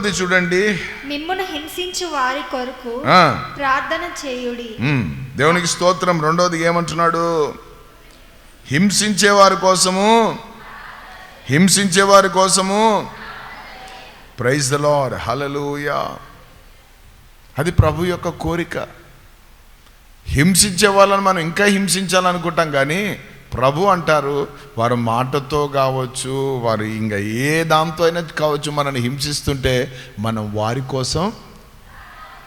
రెండవది చూడండి, మిమ్మును హింసించు వారి కొరకు ప్రార్థన చేయుడి. దేవునికి స్తోత్రం. రెండవది ఏమంటున్నాడు? హింసించేవారి కోసము. ప్రైజ్ ద లార్డ్, హల్లెలూయా. అది ప్రభు యొక్క కోరిక. హింసించే వాళ్ళని మనం ఇంకా హింసించాలనుకుంటాం, కానీ ప్రభు అంటారు, వారు మాటతో కావచ్చు, వారు ఇంకా ఏ దాంతో అయినా కావచ్చు, మనల్ని హింసిస్తుంటే మనం వారి కోసం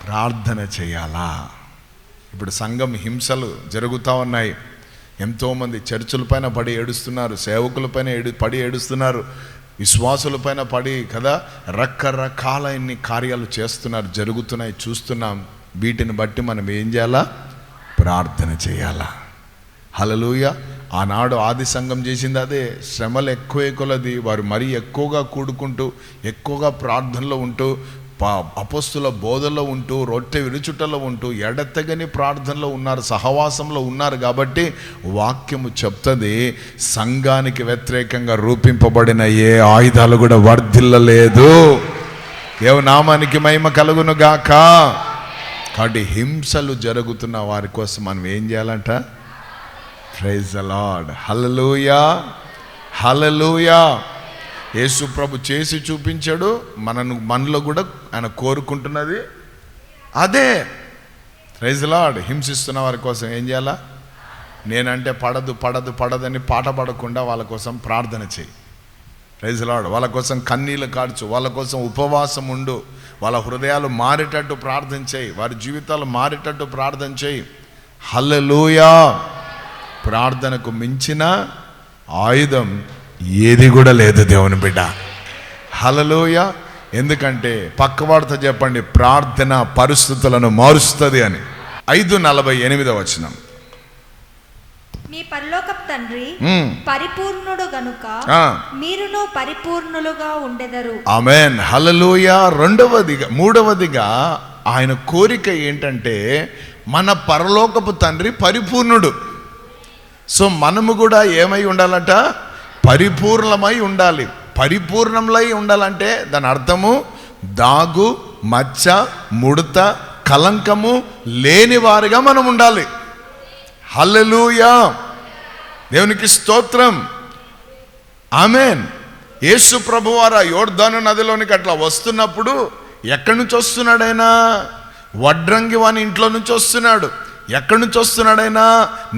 ప్రార్థన చేయాలా. ఇప్పుడు సంఘం హింసలు జరుగుతూ ఉన్నాయి. ఎంతోమంది చర్చిల పైన పడి ఏడుస్తున్నారు, సేవకుల పైన పడి ఏడుస్తున్నారు, విశ్వాసుల పైన పడి కదా రకరకాలైన కార్యాలు చేస్తున్నారు, జరుగుతున్నాయి, చూస్తున్నాం. వీటిని బట్టి మనం ఏం చేయాలా? ప్రార్థన చేయాలా. హల్లెలూయా. ఆనాడు ఆది సంఘం చేసింది అదే. శ్రమలు ఎక్కువ కొలది వారు మరీ ఎక్కువగా కూడుకుంటూ, ఎక్కువగా ప్రార్థనలో ఉంటూ, అపొస్తలుల బోధనలో ఉంటూ, రొట్టె విరుచుటలో ఉంటూ, ఎడతెగని ప్రార్థనలో ఉన్నారు, సహవాసంలో ఉన్నారు. కాబట్టి వాక్యము చెప్తుంది, సంఘానికి వ్యతిరేకంగా రూపింపబడిన ఏ ఆయుధాలు కూడా వర్ధిల్లలేదు. దేవునామానికి మహిమ కలుగును గాక. కాబట్టి హింసలు జరుగుతున్న వారి కోసం మనం ఏం చేయాలంట? ప్రైజ్ ద లార్డ్, హల్లెలూయా, హల్లెలూయా. యేసు ప్రభు చేసి చూపించాడు. మనలో కూడా ఆయన కోరుకుంటున్నది అదే. Praise the lord. హింసిస్తున్న వారి కోసం ఏం చేయాలా? నేనంటే పడదని పాట పడకుండా వాళ్ళ కోసం ప్రార్థన చేయి. Praise the Lord. వాళ్ళ కోసం కన్నీళ్ళు కార్చు, వాళ్ళ కోసం ఉపవాసం ఉండు, వాళ్ళ హృదయాలు మారేటట్టు ప్రార్థన చేయి, వారి జీవితాలు మారేటట్టు ప్రార్థన చేయి. హల్లెలూయా. ప్రార్థనకు మించిన ఆయుధం ఏది కూడా లేదు దేవుని బిడ్డ. హల్లెలూయా. ఎందుకంటే పక్కవాడితో చెప్పండి, ప్రార్థన పరిస్థితులను మారుస్తుంది అని. 5:48 వచనం. మీ పరలోకపు తండ్రి పరిపూర్ణుడు గనుక మీరును పరిపూర్ణులుగా ఉండెదరు. ఆమేన్, హల్లెలూయా. మూడవదిగా ఆయన కోరిక ఏంటంటే మన పరలోకపు తండ్రి పరిపూర్ణుడు. సో మనము కూడా ఏమై ఉండాలట? పరిపూర్ణమై ఉండాలి. పరిపూర్ణమై ఉండాలంటే దాని అర్థము దాగు మచ్చ ముడత కలంకము లేని వారిగా మనం ఉండాలి. హల్లెలూయా. దేవునికి స్తోత్రం. ఆమేన్. యేసు ప్రభువారు యోర్దాను నదిలోనికి అట్లా వస్తున్నప్పుడు ఎక్కడి నుంచి వస్తున్నాడైనా? వడ్రంగి వాని ఇంట్లో నుంచి వస్తున్నాడు. ఎక్కడి నుంచి వస్తున్నాడైనా?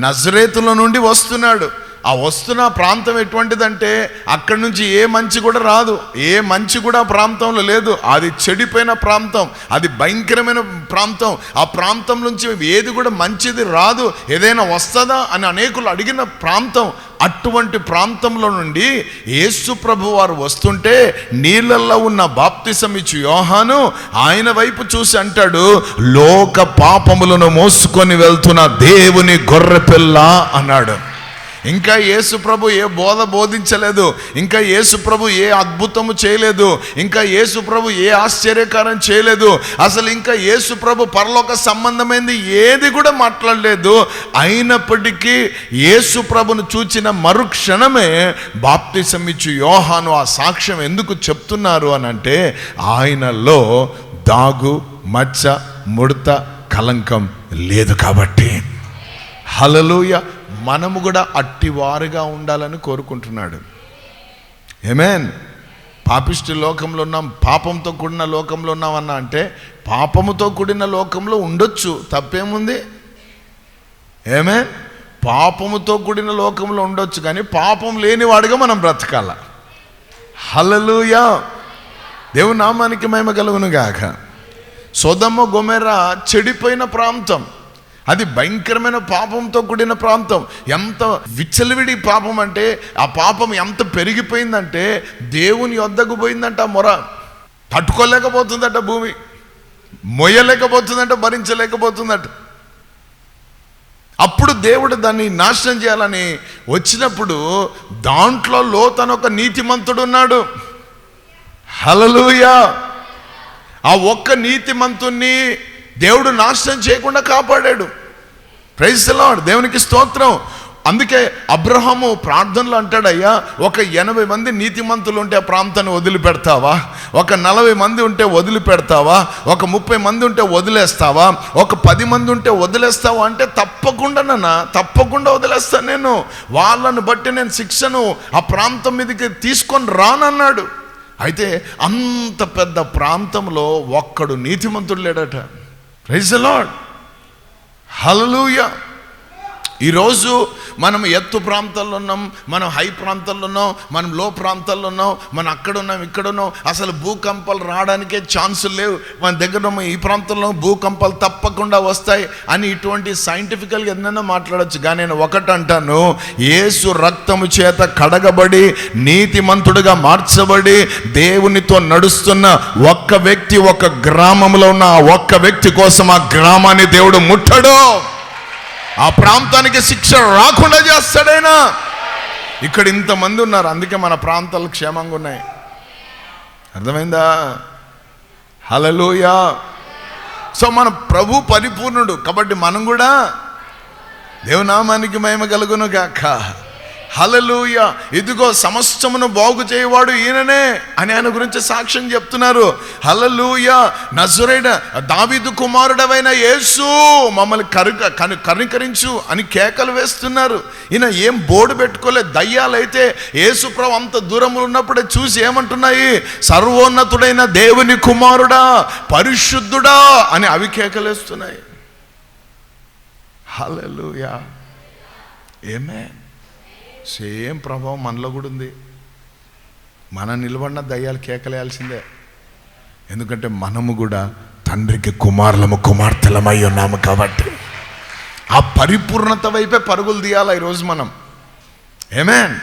నజరేతులో నుండి వస్తున్నాడు. ఆ వస్తున్న ప్రాంతం ఎటువంటిదంటే అక్కడి నుంచి ఏ మంచి కూడా రాదు, ఏ మంచి కూడా ప్రాంతంలో లేదు. అది చెడిపోయిన ప్రాంతం, అది భయంకరమైన ప్రాంతం. ఆ ప్రాంతం నుంచి ఏది కూడా మంచిది రాదు. ఏదైనా వస్తుందా అని అనేకులు అడిగిన ప్రాంతం. అటువంటి ప్రాంతంలో నుండి యేసు ప్రభు వారు వస్తుంటే నీళ్ళల్లో ఉన్న బాప్తిసం ఇచ్చు యోహాను ఆయన వైపు చూసి అంటాడు, లోక పాపములను మోసుకొని వెళ్తున్న దేవుని గొర్రెపిల్ల అన్నాడు. ఇంకా యేసు ప్రభు ఏ బోధించలేదు, ఇంకా యేసు ప్రభు ఏ అద్భుతము చేయలేదు, ఇంకా యేసు ప్రభు ఏ ఆశ్చర్యకారం చేయలేదు. అసలు ఇంకా యేసు ప్రభు పరలోక సంబంధమైనది ఏది కూడా మాట్లాడలేదు. అయినప్పటికీ యేసు ప్రభును చూచిన మరుక్షణమే బాప్తిసం ఇచ్చు యోహాను ఆ సాక్ష్యం ఎందుకు చెప్తున్నారు అని అంటే ఆయనలో దాగు మచ్చ ముడత కలంకం లేదు కాబట్టి. హల్లెలూయా. మనము కూడా అట్టివారుగా ఉండాలని కోరుకుంటున్నాడు. ఆమేన్. పాపిష్టి లోకంలో ఉన్నాం, పాపంతో కూడిన లోకంలో ఉన్నామన్నా అంటే పాపముతో కూడిన లోకంలో ఉండొచ్చు, తప్పేముంది? ఆమేన్. పాపముతో కూడిన లోకంలో ఉండొచ్చు, కానీ పాపం లేనివాడిగా మనం బ్రతకాల. హల్లెలూయా. దేవుని నామానికి మహిమ కలుగును గాక. సొదొమ గొమొర్రా చెడిపోయిన ప్రాంతం, అది భయంకరమైన పాపంతో కూడిన ప్రాంతం. ఎంత విచ్చలవిడి పాపం అంటే ఆ పాపం ఎంత పెరిగిపోయిందంటే దేవుని యొద్దకు పోయిందంట. మొర తట్టుకోలేకపోతుందట, భూమి మొయ్యలేకపోతుందంట, భరించలేకపోతుందట. అప్పుడు దేవుడు దాన్ని నాశనం చేయాలని వచ్చినప్పుడు దాంట్లో లోతను ఒక నీతిమంతుడు ఉన్నాడు. హల్లెలూయా. ఆ ఒక్క నీతిమంతుణ్ణి దేవుడు నాశనం చేయకుండా కాపాడాడు. Praise the lord. దేవునికి స్తోత్రం. అందుకే అబ్రహాము ప్రార్థనలో అంటాడు, అయ్యా ఒక 80 మంది నీతిమంతులు ఉంటే ఆ ప్రాంతాన్ని వదిలిపెడతావా, ఒక 40 మంది ఉంటే వదిలిపెడతావా, ఒక 30 మంది ఉంటే వదిలేస్తావా, ఒక 10 మంది ఉంటే వదిలేస్తావా అంటే తప్పకుండా వదిలేస్తాను, నేను వాళ్ళను బట్టి నేను శిక్షను ఆ ప్రాంతం మీదకి తీసుకొని రానన్నాడు. అయితే అంత పెద్ద ప్రాంతంలో ఒక్కడు నీతిమంతుడు లేడట. ప్రైజ్ ది లార్డ్, హల్లెలూయా. ఈరోజు మనం ఎత్తు ప్రాంతాల్లో ఉన్నాం, మనం హై ప్రాంతాల్లో ఉన్నాం, మనం లో ప్రాంతాల్లో ఉన్నాం, మనం అక్కడ ఉన్నాం ఇక్కడ ఉన్నాం. అసలు భూకంపాలు రావడానికే ఛాన్సులు లేవు. మన దగ్గర ఈ ప్రాంతంలో భూకంపాలు తప్పకుండా వస్తాయి అని ఇటువంటి సైంటిఫికల్గా ఎన్నైనా మాట్లాడచ్చు. కానీ నేను ఒకటి అంటాను, యేసు రక్తము చేత కడగబడి నీతిమంతుడిగా మార్చబడి దేవునితో నడుస్తున్న ఒక్క వ్యక్తి ఒక గ్రామంలో ఉన్న ఆ ఒక్క వ్యక్తి కోసం ఆ గ్రామాన్ని దేవుడు ముట్టడు, ఆ ప్రాంతానికి శిక్ష రాకుండా చేస్తాడైనా. ఇక్కడ ఇంతమంది ఉన్నారు, అందుకే మన ప్రాంతాలు క్షేమంగా ఉన్నాయి. అర్థమైందా? హల్లెలూయా. సో మన ప్రభు పరిపూర్ణుడు కాబట్టి మనం కూడా దేవునామానికి మహిమ కలుగును గాక. హల్లెలూయా. ఇదిగో సమస్తమును బాగు చేయవాడు ఈయననే అని ఆయన గురించి సాక్ష్యం చెప్తున్నారు. హల్లెలూయా. నజరేయుడ దావీదు కుమారుడవైన యేసు మమ్మల్ని కనికరించు అని కేకలు వేస్తున్నారు. ఈయన ఏం బోర్డు పెట్టుకోలే. దయ్యాలైతే యేసు ప్రభు అంత దూరంలో ఉన్నప్పుడే చూసి ఏమంటున్నాయి, సర్వోన్నతుడైన దేవుని కుమారుడా, పరిశుద్ధుడా అని అవి కేకలేస్తున్నాయి. హల్లెలూయా. ఆమేన్. సేమ్ ప్రభావం మనలో కూడా ఉంది. మన నిలబడిన దయ్యాలు కేకలేయాల్సిందే. ఎందుకంటే మనము కూడా తండ్రికి కుమారులము కుమార్తెలమై ఉన్నాము కాబట్టి ఆ పరిపూర్ణత వైపే పరుగులు తీయాలి ఈరోజు మనం. ఆమేన్.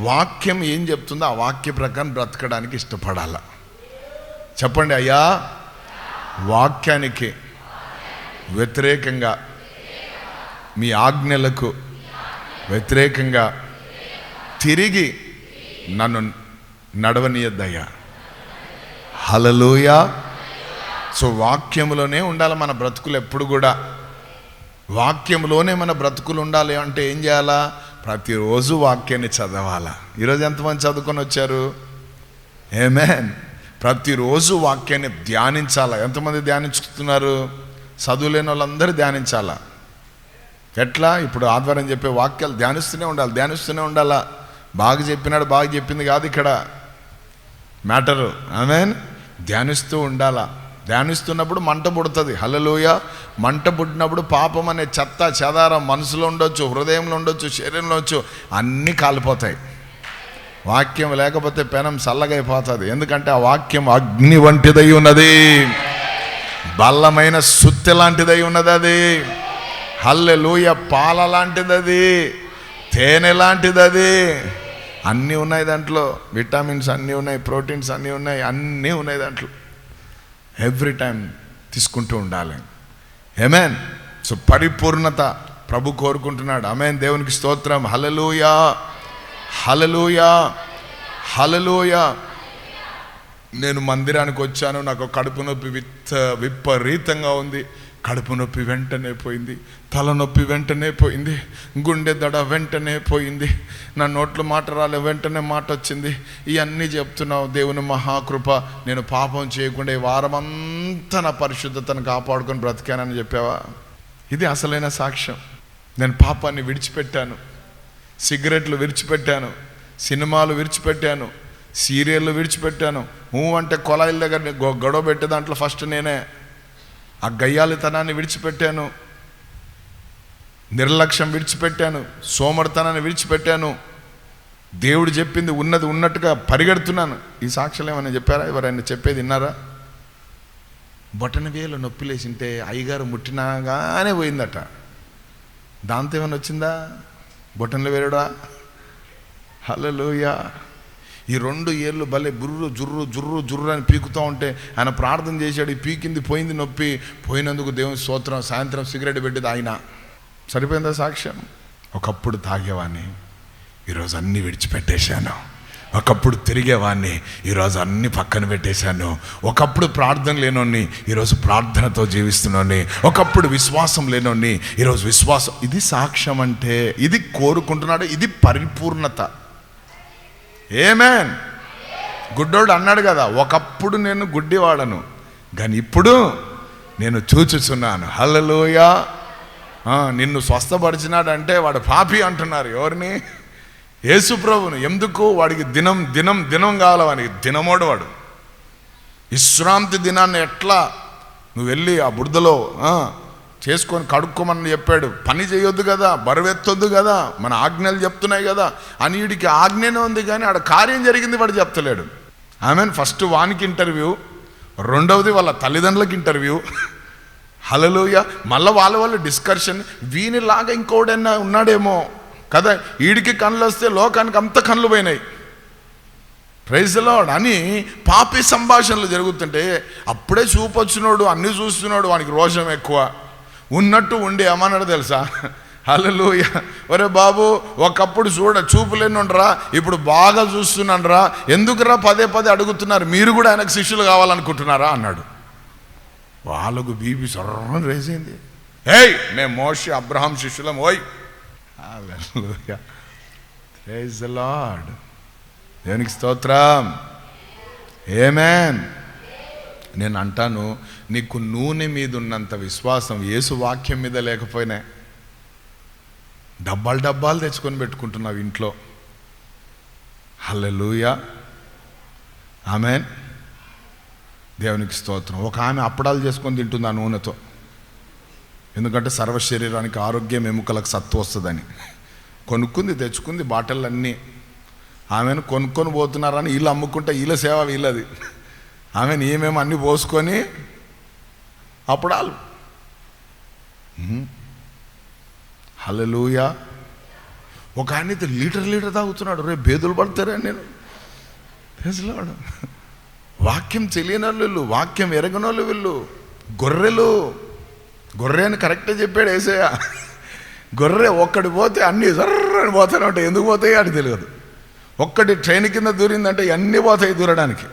వాక్యం ఏం చెప్తుందో ఆ వాక్య ప్రకారం బ్రతకడానికి ఇష్టపడాల. చెప్పండి అయ్యా, వాక్యానికి వ్యతిరేకంగా, మీ ఆజ్ఞలకు వ్యతిరేకంగా తిరిగి నన్ను నడవనీయద్దయ్యా. హల్లెలూయా. సో వాక్యములోనే ఉండాలి మన బ్రతుకులు ఎప్పుడు కూడా. వాక్యంలోనే మన బ్రతుకులు ఉండాలి అంటే ఏం చేయాలా? ప్రతిరోజు వాక్యాన్ని చదవాలా. ఈరోజు ఎంతమంది చదువుకొని వచ్చారు? ఆమేన్. ప్రతిరోజు వాక్యాన్ని ధ్యానించాలా. ఎంతమంది ధ్యానించుతున్నారు? చదువులేని వాళ్ళందరూ ధ్యానించాలా. ఎట్లా? ఇప్పుడు ఆదివారం చెప్పే వాక్యాలు ధ్యానిస్తూనే ఉండాలా. బాగా చెప్పినాడు, బాగా చెప్పింది కాదు ఇక్కడ మ్యాటరు. ఆమేన్. ధ్యానిస్తూ ఉండాలా. ధ్యానిస్తున్నప్పుడు మంట పుడుతుంది. హల్లెలూయా. మంట పుట్టినప్పుడు పాపం అనే చెత్త చెదారం మనసులో ఉండొచ్చు, హృదయంలో ఉండొచ్చు, శరీరంలో ఉండొచ్చు, అన్నీ కాలిపోతాయి. వాక్యం లేకపోతే పెనం చల్లగైపోతుంది. ఎందుకంటే ఆ వాక్యం అగ్ని వంటిదై ఉన్నది, బల్లమైన సుత్తె లాంటిదై ఉన్నది. అది హల్లెలూయా. పాల లాంటిది అది, తేనె లాంటిది అది. అన్నీ ఉన్నాయి దాంట్లో. విటమిన్స్ అన్నీ ఉన్నాయి, ప్రోటీన్స్ అన్నీ ఉన్నాయి, అన్నీ ఉన్నాయి దాంట్లో. ఎవ్రీ టైం తీసుకుంటూ ఉండాలి. ఆమేన్. సో పరిపూర్ణత ప్రభు కోరుకుంటున్నాడు. ఆమేన్. దేవునికి స్తోత్రం. హల్లెలూయా, హల్లెలూయా, హల్లెలూయా. నేను మందిరానికి వచ్చాను, నాకు కడుపు నొప్పి విపరీతంగా ఉంది. కడుపు నొప్పి వెంటనే పోయింది, తలనొప్పి వెంటనే పోయింది, గుండె దడ వెంటనే పోయింది, నా నోట్లో మాట రాలే వెంటనే మాట వచ్చింది. ఇవన్నీ చెప్తున్నావు. దేవుని మహాకృప, నేను పాపం చేయకుండా ఈ వారం అంతా నా పరిశుద్ధతను కాపాడుకొని బ్రతికానని చెప్పావా? ఇది అసలైన సాక్ష్యం. నేను పాపాన్ని విడిచిపెట్టాను, సిగరెట్లు విడిచిపెట్టాను, సినిమాలు విడిచిపెట్టాను, సీరియళ్ళు విడిచిపెట్టాను. అంటే కొలాయిల దగ్గర గొడవ పెట్టే దాంట్లో ఫస్ట్ నేనే. ఆ గయ్యాలితనాన్ని విడిచిపెట్టాను, నిర్లక్ష్యం విడిచిపెట్టాను, సోమరితనాన్ని విడిచిపెట్టాను. దేవుడు చెప్పింది ఉన్నది ఉన్నట్టుగా పరిగెడుతున్నాను. ఈ సాక్ష్యాలు ఏమైనా చెప్పారా? ఎవరైనా చెప్పేది విన్నారా? బొటన వేలు నొప్పి లేచింటే అయ్యగారు ముట్టినాగానే పోయిందట. దాంతో ఏమైనా వచ్చిందా? బొటనలు వేరుడా. హల్లెలూయా. ఈ 2 ఏళ్ళు భలే బుర్రు జుర్రు జుర్రు జుర్రు అని పీకుతూ ఉంటే ఆయన ప్రార్థన చేశాడు. ఈ పీకింది పోయింది, నొప్పి పోయినందుకు దేవుని స్తోత్రం. సాయంత్రం సిగరెట్ పెట్టేది ఆయన. సరిపోయిందా సాక్ష్యం? ఒకప్పుడు తాగేవాడిని, ఈరోజు అన్నీ విడిచిపెట్టేశాను. ఒకప్పుడు తిరిగేవాడిని, ఈరోజు అన్ని పక్కన పెట్టేశాను. ఒకప్పుడు ప్రార్థన లేనోని, ఈరోజు ప్రార్థనతో జీవిస్తున్నాను. ఒకప్పుడు విశ్వాసం లేనోని, ఈరోజు విశ్వాసం. ఇది సాక్ష్యం అంటే, ఇది కోరుకుంటున్నాడు, ఇది పరిపూర్ణత. ఆమేన్. గుడ్డోడు అన్నాడు కదా, ఒకప్పుడు నేను గుడ్డివాడను కానీ ఇప్పుడు నేను చూచుచున్నాను. హల్లెలూయా. నిన్ను స్వస్థపరిచినాడంటే వాడు పాపి అంటున్నారు. ఎవరిని? యేసు ప్రభువును. ఎందుకు? వాడికి దినం దినం దినం కావాలి. వానికి దినమోడు వాడు. విశ్రాంతి దినాన్ని ఎట్లా నువ్వు వెళ్ళి ఆ బురదలో చేసుకొని కడుక్కోమని చెప్పాడు. పని చేయొద్దు కదా, బరువెత్తొద్దు కదా, మన ఆజ్ఞలు చెప్తున్నాయి కదా అని. వీడికి ఆజ్ఞనే ఉంది కానీ ఆడ కార్యం జరిగింది వాడు చెప్తలేడు. ఆమెన్. ఫస్ట్ వానికి ఇంటర్వ్యూ, రెండవది వాళ్ళ తల్లిదండ్రులకి ఇంటర్వ్యూ. హల్లెలూయా. మళ్ళీ వాళ్ళ డిస్కషన్. వీనిలాగా ఇంకోడైనా ఉన్నాడేమో కదా, వీడికి కళ్ళు వస్తే లోకానికి అంత కళ్ళు పోయినాయి. ప్రైజ్ ది లార్డ్ అని పాపి సంభాషణలు జరుగుతుంటే అప్పుడే చూపొచ్చినోడు అన్నీ చూస్తున్నాడు, వానికి రోషం ఎక్కువ. ఉన్నట్టు ఉండి ఏమన్నాడు తెలుసా? హల్లెలూయా. ఒరే బాబు, ఒకప్పుడు చూపులేనుండ్రా, ఇప్పుడు బాగా చూస్తున్నానురా. ఎందుకురా పదే పదే అడుగుతున్నారు? మీరు కూడా ఆయనకు శిష్యులు కావాలనుకుంటున్నారా అన్నాడు. వాళ్ళకు బీపీ సర్రం రేసింది. ఏయ్, మేము మోషే అబ్రహాం శిష్యులం. ఓయ్. హల్లెలూయా. Praise the lord. దేవునికి స్తోత్రం. ఆమేన్. నేను అంటాను, నీకు నూనె మీద ఉన్నంత విశ్వాసం యేసు వాక్యం మీద లేకపోయినా డబ్బాలు డబ్బాలు తెచ్చుకొని పెట్టుకుంటున్నావు ఇంట్లో. హల్లెలూయా. ఆమేన్. దేవునికి స్తోత్రం. ఒక ఆమె అప్పడాలు చేసుకొని తింటుంది ఆ నూనెతో. ఎందుకంటే సర్వ శరీరానికి ఆరోగ్యం, ఎముకలకు సత్తు వస్తుందని కొనుక్కుంది, తెచ్చుకుంది బాటిళ్ళన్నీ. ఆమెను కొనుక్కొని పోతున్నారని వీళ్ళు అమ్ముకుంటే వీళ్ళ సేవ వీళ్ళది. ఆమెను ఏమేమో అన్నీ పోసుకొని అప్పడాలు. హల్లెలూయా. ఒక ఆయన అయితే లీటర్ తాగుతున్నాడు. రేపు బేదులు పడతారా నేను తెలుసులాడు. వాక్యం తెలియని వాళ్ళు, వాక్యం ఎరగనోళ్ళు వీళ్ళు. గొర్రె అని కరెక్టే చెప్పాడు యేసయ్య. గొర్రె ఒక్కడి పోతే అన్నీ జర్రని పోతానే ఉంటాయి. ఎందుకు పోతాయి అని తెలియదు. ఒక్కటి ట్రైన్ కింద దూరిందంటే అన్నీ పోతాయి దూరడానికి.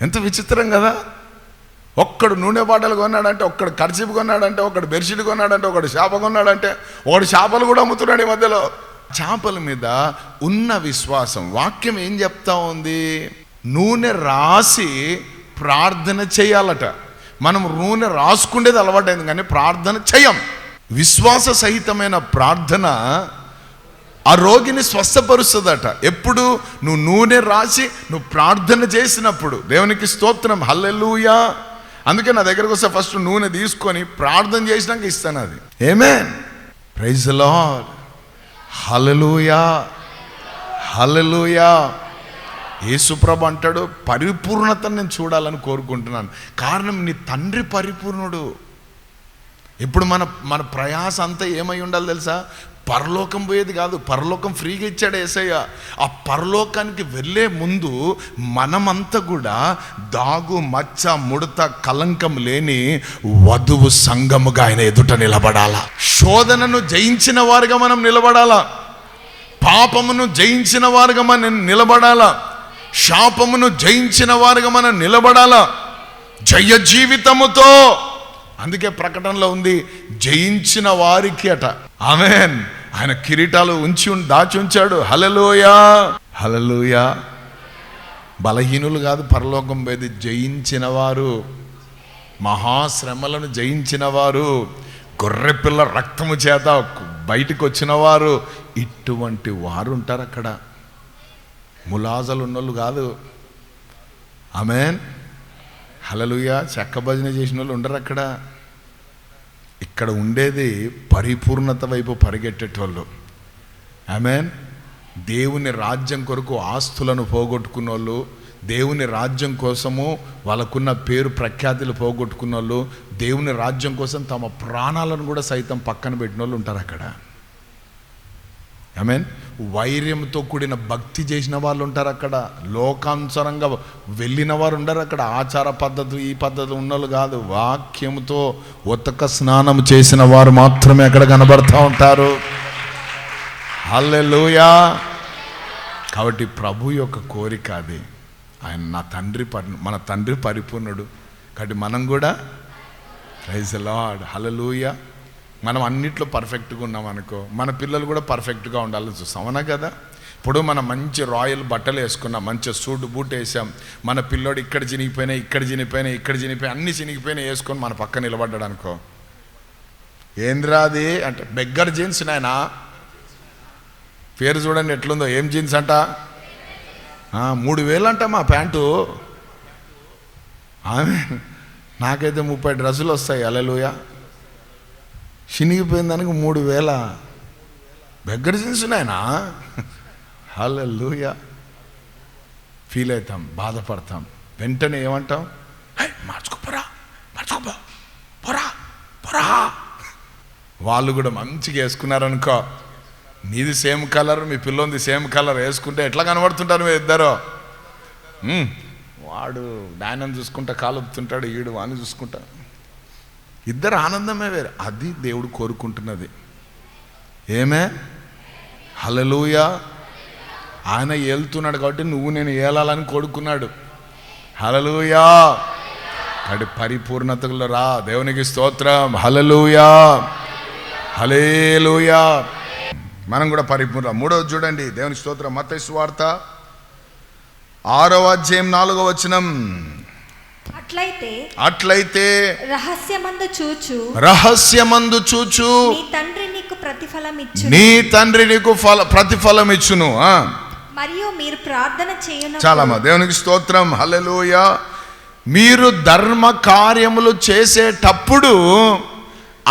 ఎంత విచిత్రం కదా. ఒక్కడు నూనె బాటలు కొన్నాడంటే, ఒక్కడు కర్చీపు కొన్నాడంటే, ఒకడు బెడ్షీట్ కొన్నాడంటే, ఒకడు చేప కొన్నాడంటే, ఒకడు చేపలు కూడా అమ్ముతున్నాడు ఈ మధ్యలో. చేపల మీద ఉన్న విశ్వాసం. వాక్యం ఏం చెప్తా ఉంది? నూనె రాసి ప్రార్థన చేయాలట. మనం నూనె రాసుకుండేది అలవాటైంది కానీ ప్రార్థన చేయం. విశ్వాస సహితమైన ప్రార్థన ఆ రోగిని స్వస్థపరుస్తుందట. ఎప్పుడు? నువ్వు నూనె రాసి నువ్వు ప్రార్థన చేసినప్పుడు. దేవునికి స్తోత్రం. హల్లెలూయా. అందుకే నా దగ్గరకు వస్తే ఫస్ట్ నూనె తీసుకొని ప్రార్థన చేసినాక ఇస్తాను అది. ఆమేన్. Praise the lord. హల్లెలూయా. హల్లెలూయా. యేసుప్రభు అంటాడు, పరిపూర్ణతను నేను చూడాలని కోరుకుంటున్నాను. కారణం, నీ తండ్రి పరిపూర్ణుడు. ఇప్పుడు మన ప్రయాస అంతా ఏమై ఉండాలి తెలుసా? పరలోకం పోయేది కాదు. పరలోకం ఫ్రీగా ఇచ్చాడు యేసయ్య. ఆ పరలోకానికి వెళ్ళే ముందు మనమంతా కూడా దాగు మచ్చ ముడత కలంకం లేని వధువు సంఘముగా ఆయన ఎదుట నిలబడాలా. శోధనను జయించిన వారుగా మనం నిలబడాలా. పాపమును జయించిన వారుగా మనం నిలబడాలా. శాపమును జయించిన వారుగా మనం నిలబడాలా. జయ జీవితముతో. అందుకే ప్రకటనలో ఉంది, జయించిన వారికి అట. ఆమేన్. ఆయన కిరీటాలు దాచి ఉంచాడు. హల్లెలూయా. హల్లెలూయా. బలహీనులు కాదు పరలోకం పోయేది, జయించిన వారు, మహాశ్రమలను జయించిన వారు, గొర్రెపిల్ల రక్తము చేత బయటికి వచ్చిన వారు. ఇటువంటి వారు ఉంటారు అక్కడ. ములాజలు ఉన్నోళ్ళు కాదు. ఆమేన్. హల్లెలూయా. చెక్క భజన చేసిన వాళ్ళు ఉండరు అక్కడ. ఇక్కడ ఉండేది పరిపూర్ణత వైపు పరిగెట్టేటోళ్ళు. ఆమేన్. దేవుని రాజ్యం కొరకు ఆస్తులను పోగొట్టుకున్న వాళ్ళు, దేవుని రాజ్యం కోసము వాళ్ళకున్న పేరు ప్రఖ్యాతులు పోగొట్టుకున్న వాళ్ళు, దేవుని రాజ్యం కోసం తమ ప్రాణాలను కూడా సైతం పక్కన పెట్టిన వాళ్ళు ఉంటారు అక్కడ. ఆమేన్. వైర్యంతో కూడిన భక్తి చేసిన వాళ్ళు ఉంటారు అక్కడ. లోకానుసారంగా వెళ్ళిన వారు ఉండరు అక్కడ. ఆచార పద్ధతి ఈ పద్ధతి ఉన్నోళ్ళు కాదు. వాక్యముతో ఉతక స్నానం చేసిన వారు మాత్రమే అక్కడ కనబడతా ఉంటారు. హల్లెలూయా. కాబట్టి ప్రభు యొక్క కోరిక అది. ఆయన నా తండ్రి మన తండ్రి పరిపూర్ణుడు, కాబట్టి మనం కూడా ప్రైజ్ ది లార్డ్ హల్లెలూయా. మనం అన్నిట్లో పర్ఫెక్ట్గా ఉన్నాం అనుకో, మన పిల్లలు కూడా పర్ఫెక్ట్గా ఉండాలని చూస్తాం, అవునా కదా. ఇప్పుడు మనం మంచి రాయల్ బట్టలు వేసుకున్నాం, మంచి సూట్ బూట్ వేసాం, మన పిల్లోడు ఇక్కడ చినిగిపోయినాయి, ఇక్కడ చినిగిపోయినాయి, ఇక్కడ చినిగిపోయి అన్ని చినిగిపోయినాయి వేసుకొని మన పక్క నిలబడ్డాడు అనుకో, ఏంద్రా అది అంటే బెగ్గర్ జీన్స్ నాయనా, పేరు చూడండి ఎట్లుందో, ఏం జీన్స్ అంట, 3,000 అంట మా ప్యాంటు. నాకైతే 30 డ్రెస్సులు వస్తాయి, హల్లెలూయా. చినిగిపోయిన దానికి 3,000 బెగ్గర్ జీన్స్ నాయనా, హల్లెలూయా. ఫీల్ అవుతాం, బాధపడతాం, వెంటనే ఏమంటాం, మార్చుకోపోరా, మార్చుకోపో, పోరా పోరా. వాళ్ళు కూడా మంచిగా వేసుకున్నారనుకో, నీది సేమ్ కలర్, మీ పిల్లోంది సేమ్ కలర్ వేసుకుంటే ఎట్లా కనబడుతుంటారు మీరు ఇద్దరు. వాడు డాయనని చూసుకుంటా కాలుపుతుంటాడు, ఈడు వాడిని చూసుకుంటా, ఇద్దరు ఆనందమే వేరు. అది దేవుడు కోరుకుంటున్నది. ఏమే హల్లెలూయా. ఆయన ఏలుతున్నాడు కాబట్టి నువ్వు నేను ఏలాలని కోరుకున్నాడు, హల్లెలూయా. కాబట్టి పరిపూర్ణతలో రా, దేవునికి స్తోత్రం, హల్లెలూయా హల్లెలూయా. మనం కూడా పరిపూర్ణ. 3వ చూడండి, దేవునికి స్తోత్రం, మత్తయి సువార్త 6వ అధ్యాయం 4వ వచనం. అట్లయితే రహస్యమందు చూచు నీ తండ్రి నీకు ప్రతిఫలం ఇచ్చును. మరియు మీరు ప్రార్థన చేయను. చాలమ్మా, దేవునికి స్తోత్రం, హల్లెలూయా. మీరు ధర్మ కార్యములు చేసేటప్పుడు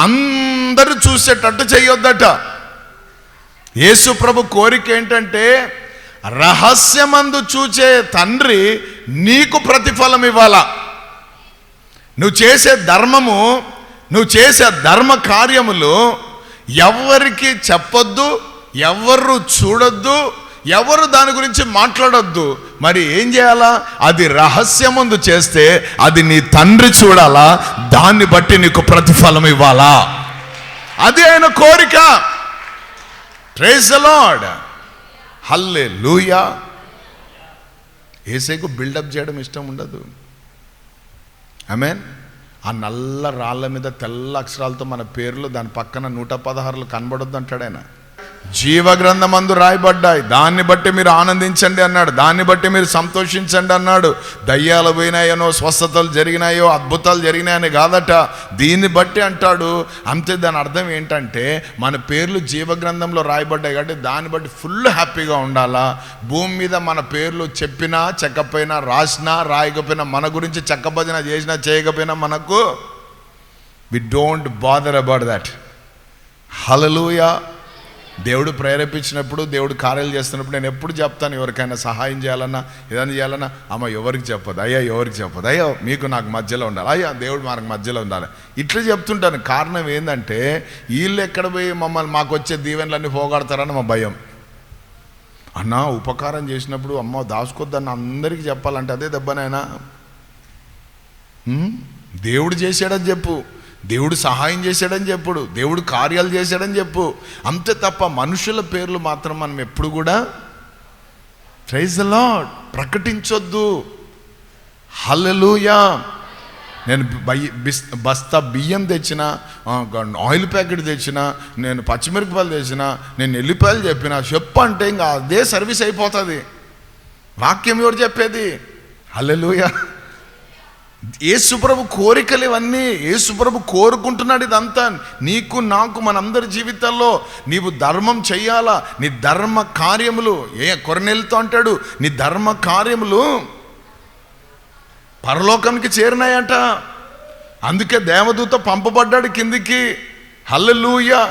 అందరూ చూసేటట్టు చేయొద్దట. యేసు ప్రభు కోరిక ఏంటంటే రహస్యమందు చూచే తండ్రి నీకు ప్రతిఫలం ఇవ్వాలా. నువ్వు చేసే ధర్మము, నువ్వు చేసే ధర్మ కార్యములు ఎవరికి చెప్పొద్దు, ఎవరు చూడొద్దు, ఎవరు దాని గురించి మాట్లాడొద్దు. మరి ఏం చేయాలా? అది రహస్యమందు చేస్తే అది నీ తండ్రి చూడాలా, దాన్ని బట్టి నీకు ప్రతిఫలం ఇవ్వాలా. అది ఆయన కోరిక. ప్రైజ్ ది లార్డ్, హల్లెలూయా. యేసేకు బిల్డప్ చేయడం ఇష్టం ఉండదు. ఆమేన్. ఆ నల్ల రాళ్ళ మీద తెల్ల అక్షరాలతో మన పేర్లు, దాని పక్కన 116 కనబడొద్దు అంటాడు ఆయన. జీవగ్రంథమందు రాయబడ్డాయి, దాన్ని బట్టి మీరు ఆనందించండి అన్నాడు, దాన్ని బట్టి మీరు సంతోషించండి అన్నాడు. దయ్యాలు పోయినాయనో, స్వస్థతలు జరిగినాయో, అద్భుతాలు జరిగినాయని కాదట, దీన్ని బట్టి అంటాడు. అంతే. దాని అర్థం ఏంటంటే మన పేర్లు జీవగ్రంథంలో రాయబడ్డాయి కాబట్టి దాన్ని బట్టి ఫుల్ హ్యాపీగా ఉండాలా. భూమి మీద మన పేర్లు చెప్పినా చెక్కపోయినా, రాసినా రాయకపోయినా, మన గురించి చెక్కభజన చేసినా చేయకపోయినా మనకు we don't bother about that. హల్లెలూయా. దేవుడు ప్రేరేపించినప్పుడు, దేవుడు కార్యాలు చేస్తున్నప్పుడు నేను ఎప్పుడు చెప్తాను, ఎవరికైనా సహాయం చేయాలన్నా, ఏదైనా చేయాలన్నా, అమ్మ ఎవరికి చెప్పదు, అయ్యా ఎవరికి చెప్పదు, అయ్యో మీకు నాకు మధ్యలో ఉండాలి, అయ్యా దేవుడు మనకు మధ్యలో ఉండాలి, ఇట్లా చెప్తుంటాను. కారణం ఏంటంటే వీళ్ళు ఎక్కడ పోయి మమ్మల్ని మాకు వచ్చే దీవెనలన్నీ పోగొడతారని మా భయం. అన్న ఉపకారం చేసినప్పుడు అమ్మ దాచుకోద్దన్న అందరికీ చెప్పాలంటే అదే దెబ్బనైనా. దేవుడు చేశాడని చెప్పు, దేవుడు సహాయం చేశాడని చెప్పుడు, దేవుడు కార్యాలు చేశాడని చెప్పు, అంతే తప్ప మనుషుల పేర్లు మాత్రం మనం ఎప్పుడు కూడా ప్రైజ్ ది లార్డ్ ప్రకటించొద్దు. హల్లెలూయా. నేను బస్తా బియ్యం తెచ్చినా, ఆయిల్ ప్యాకెట్ తెచ్చినా, నేను పచ్చిమిరపకాయలు తెచ్చినా, నేను ఎల్లిపాయలు చెప్పినా చెప్పంటే ఇంకా అదే సర్వీస్ అయిపోతుంది. వాక్యం ఎవరు చెప్పేది? హల్లెలూయా. యేసుప్రభు కోరికలు ఇవన్నీ. యేసుప్రభు కోరుకుంటున్నాడు ఇదంతా నీకు నాకు మనందరి జీవితాల్లో. నీవు ధర్మం చెయ్యాలా, నీ ధర్మ కార్యములు. కొర్నేలుతో అంటాడు, నీ ధర్మ కార్యములు పరలోకానికి చేరినాయంట. అందుకే దేవదూత పంపబడ్డాడు కిందికి. హల్లెలూయా.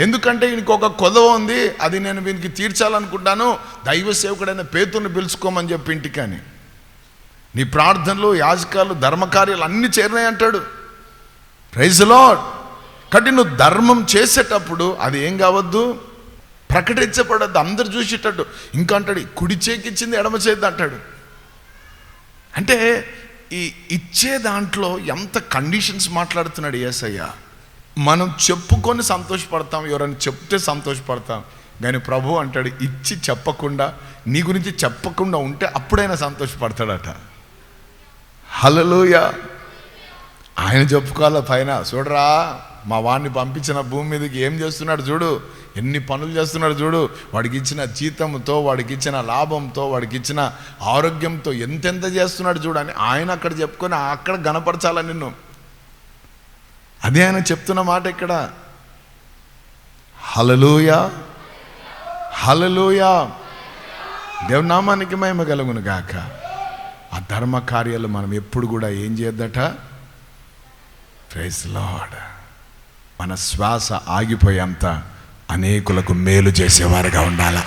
ఎందుకంటే ఈయనకి ఒక కొదవ ఉంది, అది నేను వీనికి తీర్చాలనుకుంటాను, దైవ సేవకుడైన పేతురుని పిలుచుకోమని చెప్పి ఇంటికని. నీ ప్రార్థనలు, యాజకాలు, ధర్మకార్యాలు అన్నీ చేరినాయి అంటాడు. Praise the Lord. కాబట్టి నువ్వు ధర్మం చేసేటప్పుడు అది ఏం కావద్దు, ప్రకటించబడద్దు, అందరు చూసేటట్టు. ఇంకా అంటాడు కుడి చేకిచ్చింది ఎడమ చేద్ది అంటాడు. అంటే ఈ ఇచ్చే దాంట్లో ఎంత కండిషన్స్ మాట్లాడుతున్నాడు యేసయ్య. మనం చెప్పుకొని సంతోషపడతాం, ఎవరైనా చెప్తే సంతోషపడతాం. కానీ ప్రభు అంటాడు, ఇచ్చి చెప్పకుండా, నీ గురించి చెప్పకుండా ఉంటే అప్పుడైనా సంతోషపడతాడట. హల్లెలూయా. ఆయన చెప్పుకోవాల పైన, చూడరా మా వాడిని పంపించిన భూమి మీదకి ఏం చేస్తున్నాడు చూడు, ఎన్ని పనులు చేస్తున్నాడు చూడు, వాడికి ఇచ్చిన జీతంతో, వాడికి ఇచ్చిన లాభంతో, వాడికి ఇచ్చిన ఆరోగ్యంతో ఎంతెంత చేస్తున్నాడు చూడు అని ఆయన అక్కడ చెప్పుకొని అక్కడ గణపరచాల నిన్ను. అదే ఆయన చెప్తున్న మాట ఇక్కడ. హల్లెలూయా, హల్లెలూయా. దేవుని నామానికి మహిమ కలుగును గాక. ఆ ధర్మ కార్యాలు మనం ఎప్పుడు కూడా ఏం చేయొద్దట. Praise lord. మన శ్వాస ఆగిపోయేంత అనేకులకు మేలు చేసేవారుగా ఉండాల.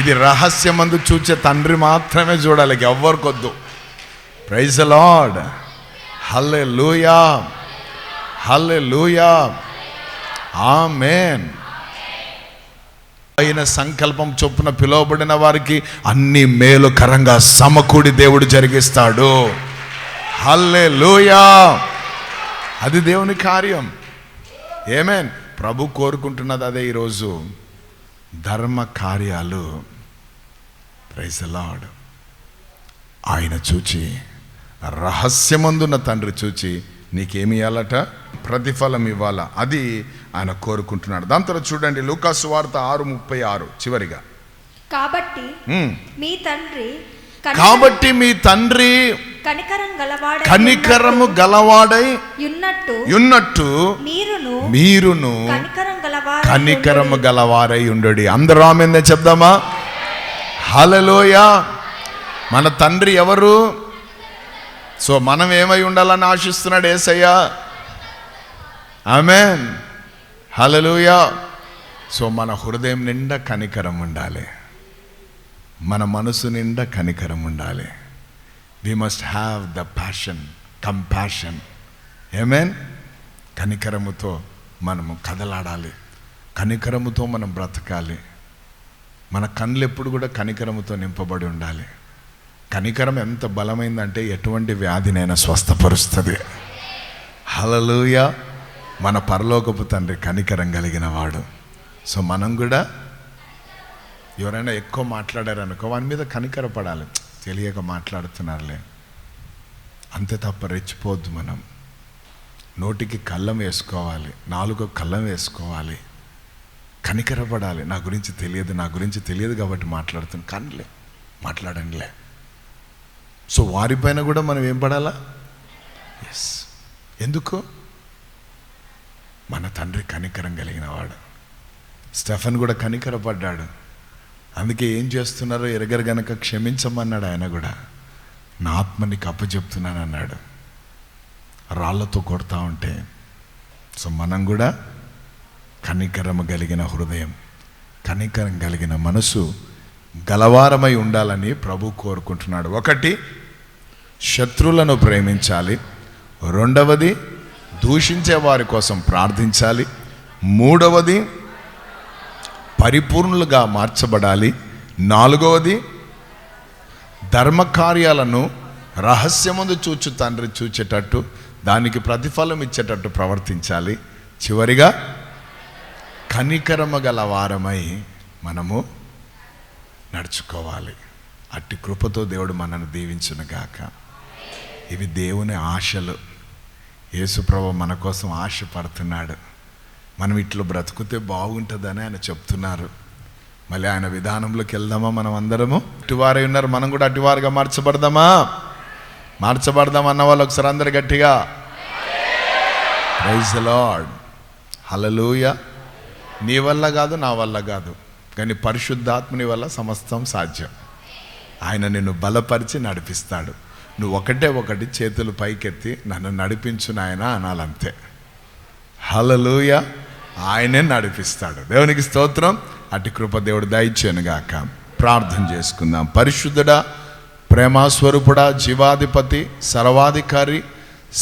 ఇది రహస్యమందు చూచే తండ్రి మాత్రమే చూడాలి, ఎవ్వరికొద్దు. Praise lord. హల్లెలూయా, హల్లెలూయా, ఆమేన్. ఆయన సంకల్పం చొప్పున పిలువబడిన వారికి అన్ని మేలుకరంగా సమకూడి దేవుడు జరిగిస్తాడు. హల్లెలూయా. అది దేవుని కార్యం. ఆమేన్. ప్రభు కోరుకుంటున్నది అదే. ఈరోజు ధర్మ కార్యాలు, ప్రైజ్ ది లార్డ్, ఆయన చూచి, రహస్యమందున్న తండ్రి చూచి నీకేమి ఇవ్వాలట? ప్రతిఫలం ఇవ్వాలా. అది ఆయన కోరుకుంటున్నాడు. దాని తర్వాత చూడండి, లూకా సువార్త 6:36 చివరిగా. కాబట్టి మీ తండ్రి కనికరము గలవాడై ఉన్నట్టు మీరును కనికరము గలవారై ఉండడి. అందరూ ఆమేన్ చెప్దామా? హల్లెలూయా. మన తండ్రి ఎవరు? సో మనం ఏమై ఉండాలని ఆశిస్తున్నాడు యేసయ్య. ఆమేన్, హల్లెలూయా. సో మన హృదయం నిండా కనికరం ఉండాలి, మన మనసు నిండా కనికరం ఉండాలి. We must have the passion, compassion. ఆమేన్. కనికరముతో మనము కదలాడాలి, కనికరముతో మనం బ్రతకాలి. మన కళ్ళు ఎప్పుడు కూడా కనికరముతో నింపబడి ఉండాలి. కనికరం ఎంత బలమైందంటే ఎటువంటి వ్యాధినైనా స్వస్థపరుస్తుంది. హల్లెలూయా. మన పరలోకపు తండ్రి కనికరం కలిగిన వాడు. సో మనం కూడా ఎవరైనా ఎక్కువ మాట్లాడారనుకో వాని మీద కనికరపడాలి. తెలియక మాట్లాడుతున్నారులే అంతే తప్ప రెచ్చిపోద్దు. మనం నోటికి కళ్ళం వేసుకోవాలి, నాలుగు కళ్ళం వేసుకోవాలి, కనికరపడాలి. నా గురించి తెలియదు కాబట్టి మాట్లాడుతున్నాను, కానీలే మాట్లాడండిలే. సో వారిపైన కూడా మనం ఏం పడాలా? ఎస్. ఎందుకు? మన తండ్రి కనికరం కలిగిన వాడు. స్టెఫన్ కూడా కనికరపడ్డాడు. అందుకే ఏం చేస్తున్నారో ఎరగరు గనక క్షమించమన్నాడు. ఆయన కూడా నా ఆత్మ నీకు అప్పచెప్తున్నాను అన్నాడు, రాళ్లతో కొడతా ఉంటే. సో మనం కూడా కనికరము కలిగిన హృదయం, కనికరం కలిగిన మనసు గలవారమై ఉండాలని ప్రభు కోరుకుంటున్నాడు. ఒకటి, శత్రువులను ప్రేమించాలి. రెండవది, దూషించే వారి కోసం ప్రార్థించాలి. మూడవది, పరిపూర్ణులుగా మార్చబడాలి. నాలుగవది, ధర్మకార్యాలను రహస్యముందు చూచు తండ్రి చూచేటట్టు, దానికి ప్రతిఫలం ఇచ్చేటట్టు ప్రవర్తించాలి. చివరిగా, కనికరము గల వారమై మనము నడుచుకోవాలి. అట్టి కృపతో దేవుడు మనను దీవించునుగాక. ఇవి దేవుని ఆశలు. యేసుప్రభు మన కోసం ఆశపడుతున్నాడు. మనం ఇట్లా బ్రతుకుతే బాగుంటుందని ఆయన చెప్తున్నారు. మళ్ళీ ఆయన విధానంలోకి వెళ్దామా? మనం అందరము అటువారై ఉన్నారు, మనం కూడా అటువారుగా మార్చబడదామా అన్న వాళ్ళు ఒకసారి అందరు గట్టిగా ప్రైజ్ ది లార్డ్. హల్లెలూయా. నీ వల్ల కాదు, నా వల్ల కాదు, కానీ పరిశుద్ధాత్మని వల్ల సమస్తం సాధ్యం. ఆయన నిన్ను బలపరిచి నడిపిస్తాడు. నువ్వు ఒకటి చేతులు పైకెత్తి నన్ను నడిపించు నాయనా అనాలంతే. హల్లెలూయా. ఆయనే నడిపిస్తాడు. దేవునికి స్తోత్రం. అటు కృప దేవుడు దయచేయనుగాక. ప్రార్థన చేసుకుందాం. పరిశుద్ధుడా, ప్రేమాస్వరూపుడా, జీవాధిపతి, సర్వాధికారి,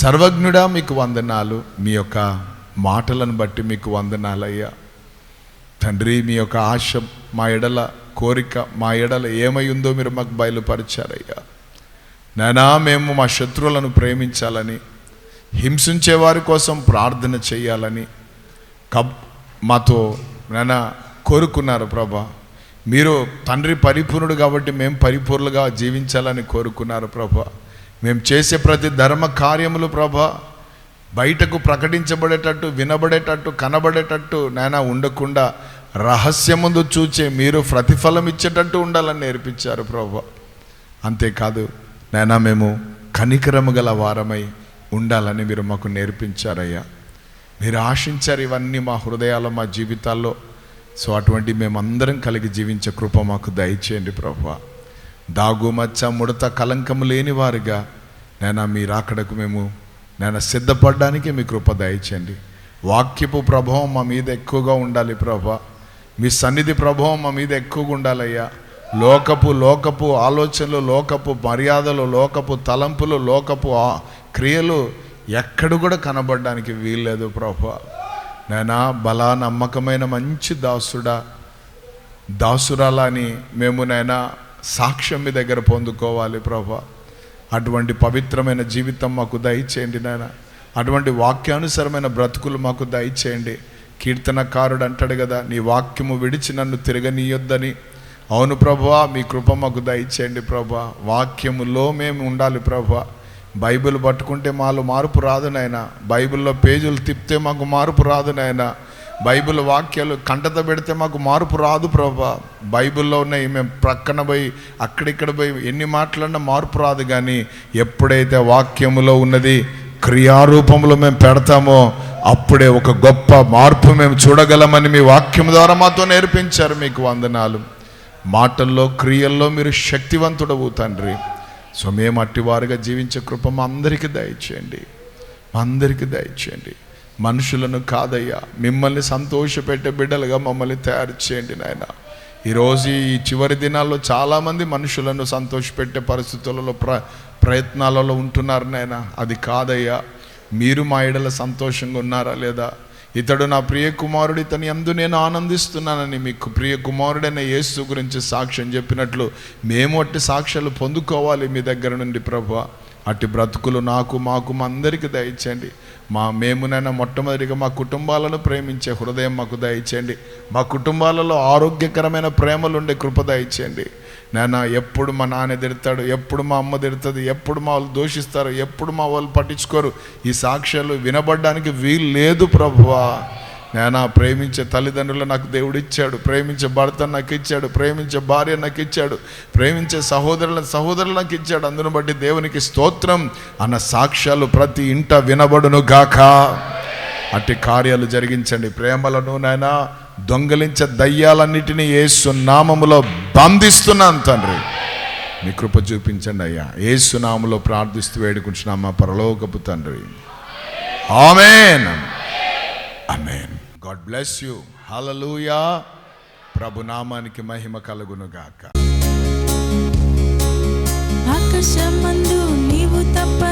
సర్వజ్ఞుడా, మీకు వందనాలు. మీ యొక్క మాటలను బట్టి మీకు వందనాలయ్యా తండ్రి. మీ యొక్క ఆశ మా ఎడల, కోరిక మా ఎడల ఏమై ఉందో మీరు మాకు బయలుపరిచారయ్యా. నాయనా, మేము మా శత్రువులను ప్రేమించాలని, హింసించే వారి కోసం ప్రార్థన చేయాలని, మాతో నాయనా కోరుకున్నారు ప్రభా. మీరు తండ్రి పరిపూర్ణుడు కాబట్టి మేము పరిపూర్ణులుగా జీవించాలని కోరుకున్నారు ప్రభా. మేము చేసే ప్రతి ధర్మ కార్యములు ప్రభా బయటకు ప్రకటించబడేటట్టు, వినబడేటట్టు, కనబడేటట్టు నాయనా ఉండకుండా రహస్యముందు చూచే మీరు ప్రతిఫలం ఇచ్చేటట్టు ఉండాలని నేర్పించారు ప్రభా. అంతేకాదు నాయనా మేము కనికరము గల వారమై ఉండాలని మీరు మాకు నేర్పించారయ్యా. మీరు ఆశించారు ఇవన్నీ మా హృదయాల్లో, మా జీవితాల్లో. సో అటువంటి మేమందరం కలిగి జీవించే కృప మాకు దయచేయండి ప్రభా. దాగు మచ్చ ముడత కలంకము లేని వారిగా నాయనా మీ రాకడకు మేము నాయనా సిద్ధపడడానికి మీ కృప దయచేయండి. వాక్యపు ప్రభావం మా మీద ఎక్కువగా ఉండాలి ప్రభా. మీ సన్నిధి ప్రభావం మా మీద ఎక్కువగా ఉండాలయ్యా. లోకపు ఆలోచనలు, లోకపు మర్యాదలు, లోకపు తలంపులు, లోకపు క్రియలు ఎక్కడ కూడా కనబడడానికి వీల్లేదు ప్రభా. నాయనా బలా నమ్మకమైన మంచి దాసురాలా అని మేము నాయనా సాక్ష్యం మీ దగ్గర పొందుకోవాలి ప్రభా. అటువంటి పవిత్రమైన జీవితం మాకు దయచేయండి నాయన. అటువంటి వాక్యానుసరమైన బ్రతుకులు మాకు దయచేయండి. కీర్తనకారుడు అంటాడు కదా, నీ వాక్యము విడిచి నన్ను తిరగనీయొద్దని. అవును ప్రభువా, మీ కృప మాకు దయచేయండి ప్రభా. వాక్యములో మేము ఉండాలి ప్రభా. బైబిల్ పట్టుకుంటే మాలో మార్పు రాదు నాయనా. బైబిల్లో పేజీలు తిప్పితే మాకు మార్పు రాదు నాయనా. బైబిల్ వాక్యాలు కంటత పెడితే మాకు మార్పు రాదు ప్రభా. బైబిల్లో ఉన్నాయి మేము ప్రక్కన పోయి అక్కడిక్కడ పోయి ఎన్ని మాట్లాడినా మార్పు రాదు. కానీ ఎప్పుడైతే వాక్యములో ఉన్నది క్రియారూపంలో మేము పెడతామో అప్పుడే ఒక గొప్ప మార్పు మేము చూడగలమని మీ వాక్యం ద్వారా మాతో నేర్పించారు. మీకు వందనాలు. మాటల్లో, క్రియల్లో మీరు శక్తివంతుడవు తండ్రి. సో మేము అట్టివారుగా జీవించే కృప మా అందరికీ దయచేయండి, మా అందరికీ దయచేయండి. మనుషులను కాదయ్యా, మిమ్మల్ని సంతోషపెట్టే బిడ్డలుగా మమ్మల్ని తయారు చేయండి నాయన. ఈరోజు ఈ చివరి దినాల్లో చాలామంది మనుషులను సంతోషపెట్టే పరిస్థితులలో ప్రయత్నాలలో ఉంటున్నారు నాయన. అది కాదయ్యా. మీరు మా ఎడల సంతోషంగా ఉన్నారా లేదా? ఇతడు నా ప్రియ కుమారుడు, ఇతని యందు నేను ఆనందిస్తున్నానని మీకు ప్రియ కుమారుడైన యేసు గురించి సాక్ష్యం చెప్పినట్లు మేము అట్టి సాక్ష్యాలు పొందుకోవాలి మీ దగ్గర నుండి ప్రభువా. అట్టి బ్రతుకులు మాకు మా అందరికీ దయచేయండి. మేమునైనా మొట్టమొదటిగా మా కుటుంబాలను ప్రేమించే హృదయం మాకు దయచేయండి. మా కుటుంబాలలో ఆరోగ్యకరమైన ప్రేమలు ఉండే కృప దయచేయండి నాన్న. ఎప్పుడు మా నాన్న తిడతాడు, ఎప్పుడు మా అమ్మ తిడుతుంది, ఎప్పుడు మా వాళ్ళు దూషిస్తారు, ఎప్పుడు మా వాళ్ళు పట్టించుకోరు, ఈ సాక్ష్యాలు వినబడడానికి వీలు లేదు ప్రభువా. నాన్న, ప్రేమించే తల్లిదండ్రులు నాకు దేవుడు ఇచ్చాడు, ప్రేమించే భర్త నాకు ఇచ్చాడు, ప్రేమించే భార్య నాకు ఇచ్చాడు, ప్రేమించే సహోదరులు నాకు ఇచ్చాడు. అందును బట్టి దేవునికి స్తోత్రం అన్న సాక్ష్యాలు ప్రతి ఇంట వినబడును గాక. అట్టి కార్యాలు జరిగించండి. ప్రేమలను నాయన దొంగలించే దయ్యాలన్నిటినీ యేసు నామములో బంధిస్తున్నాను తండ్రి. మీ కృప చూపించండి అయ్యా. యేసు నామములో ప్రార్థిస్తూ వేడుకుంటున్నాం మా పరలోకపు తండ్రి. ఆమేన్, ఆమేన్. God bless you. హల్లెలూయా. ప్రభు నామానికి మహిమ కలుగును గాక. ఆకాశమందు నీవు తప్ప